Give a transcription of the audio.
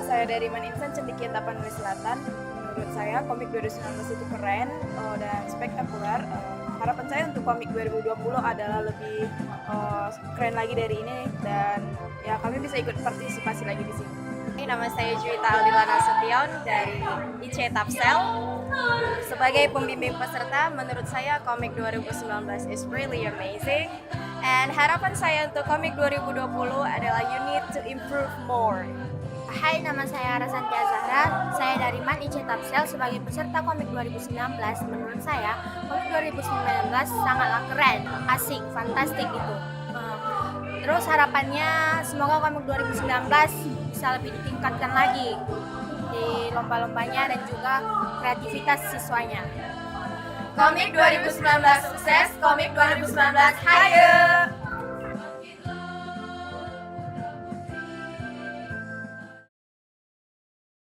saya dari Man Insan Cendekia Tapanuli Selatan. Menurut saya komik 2019 itu keren dan spektakuler. Harapan saya untuk komik 2020 adalah lebih keren lagi dari ini dan ya kami bisa ikut partisipasi lagi di sini. Nama saya Juwita Aldila Nasution dari IC Tapsel. Sebagai pembimbing peserta, menurut saya komik 2019 is really amazing. And harapan saya untuk komik 2020 adalah you need to improve more. Hai, nama saya Rasantia Zahra. Saya dari Man IC Tapsel sebagai peserta komik 2019. Menurut saya, komik 2019 sangatlah keren, asik, fantastik gitu. Terus harapannya semoga komik 2019 bisa lebih ditingkatkan lagi di lomba-lombanya dan juga kreativitas siswanya. Komik 2019 sukses, komik 2019 hayo!